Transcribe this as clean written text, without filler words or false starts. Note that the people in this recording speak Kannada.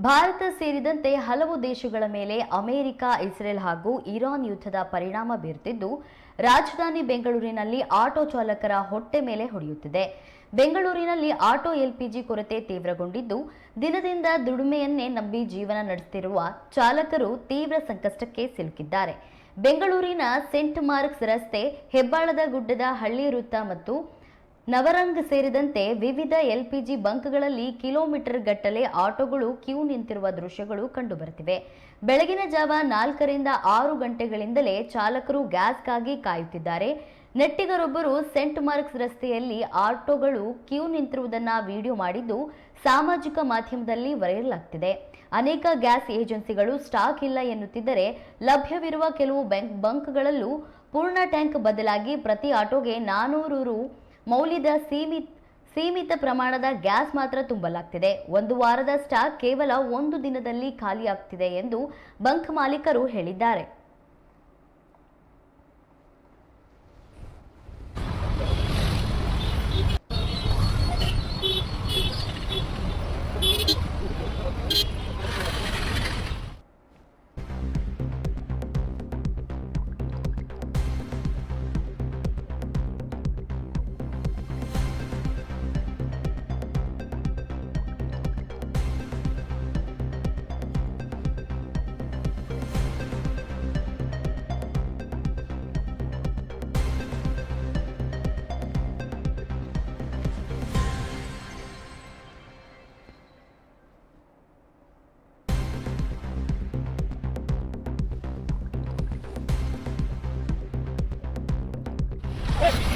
ಭಾರತ ಸೇರಿದಂತೆ ಹಲವು ದೇಶಗಳ ಮೇಲೆ ಅಮೆರಿಕ, ಇಸ್ರೇಲ್ ಹಾಗೂ ಇರಾನ್ ಯುದ್ಧದ ಪರಿಣಾಮ ಬೀರುತ್ತಿದ್ದು, ರಾಜಧಾನಿ ಬೆಂಗಳೂರಿನಲ್ಲಿ ಆಟೋ ಚಾಲಕರ ಹೊಟ್ಟೆ ಮೇಲೆ ಹೊಡೆಯುತ್ತಿದೆ. ಬೆಂಗಳೂರಿನಲ್ಲಿ ಆಟೋ ಎಲ್ಪಿಜಿ ಕೊರತೆ ತೀವ್ರಗೊಂಡಿದ್ದು, ದಿನದಿಂದ ದುಡಿಮೆಯನ್ನೇ ನಂಬಿ ಜೀವನ ನಡೆಸುತ್ತಿರುವ ಚಾಲಕರು ತೀವ್ರ ಸಂಕಷ್ಟಕ್ಕೆ ಸಿಲುಕಿದ್ದಾರೆ. ಬೆಂಗಳೂರಿನ ಸೆಂಟ್ ಮಾರ್ಕ್ಸ್ ರಸ್ತೆ, ಹೆಬ್ಬಾಳದ ಗುಡ್ಡದ ಹಳ್ಳಿ ವೃತ್ತ ಮತ್ತು ನವರಂಗ್ ಸೇರಿದಂತೆ ವಿವಿಧ ಎಲ್ಪಿಜಿ ಬಂಕ್ಗಳಲ್ಲಿ ಕಿಲೋಮೀಟರ್ ಗಟ್ಟಲೆ ಆಟೋಗಳು ಕ್ಯೂ ನಿಂತಿರುವ ದೃಶ್ಯಗಳು ಕಂಡುಬರುತ್ತಿವೆ. ಬೆಳಗಿನ ಜಾವ 4ರಿಂದ 6 ಗಂಟೆಗಳಿಂದಲೇ ಚಾಲಕರು ಗ್ಯಾಸ್ಗಾಗಿ ಕಾಯುತ್ತಿದ್ದಾರೆ. ನೆಟ್ಟಿಗರೊಬ್ಬರು ಸೆಂಟ್ ಮಾರ್ಕ್ಸ್ ರಸ್ತೆಯಲ್ಲಿ ಆಟೋಗಳು ಕ್ಯೂ ನಿಂತಿರುವುದನ್ನು ವಿಡಿಯೋ ಮಾಡಿದ್ದು ಸಾಮಾಜಿಕ ಮಾಧ್ಯಮದಲ್ಲಿ ವೈರಲ್ ಆಗ್ತಿದೆ. ಅನೇಕ ಗ್ಯಾಸ್ ಏಜೆನ್ಸಿಗಳು ಸ್ಟಾಕ್ ಇಲ್ಲ ಎನ್ನುತ್ತಿದ್ದರೆ, ಲಭ್ಯವಿರುವ ಕೆಲವು ಬಂಕ್ಗಳಲ್ಲೂ ಪೂರ್ಣ ಟ್ಯಾಂಕ್ ಬದಲಾಗಿ ಪ್ರತಿ ಆಟೋಗೆ 400 ರು ಮೌಲ್ಯದ ಸೀಮಿತ ಪ್ರಮಾಣದ ಗ್ಯಾಸ್ ಮಾತ್ರ ತುಂಬಲಾಗ್ತಿದೆ. ಒಂದು ವಾರದ ಸ್ಟಾಕ್ ಕೇವಲ ಒಂದು ದಿನದಲ್ಲಿ ಖಾಲಿಯಾಗ್ತಿದೆ ಎಂದು ಬಂಕ್ ಮಾಲೀಕರು ಹೇಳಿದ್ದಾರೆ. Hey!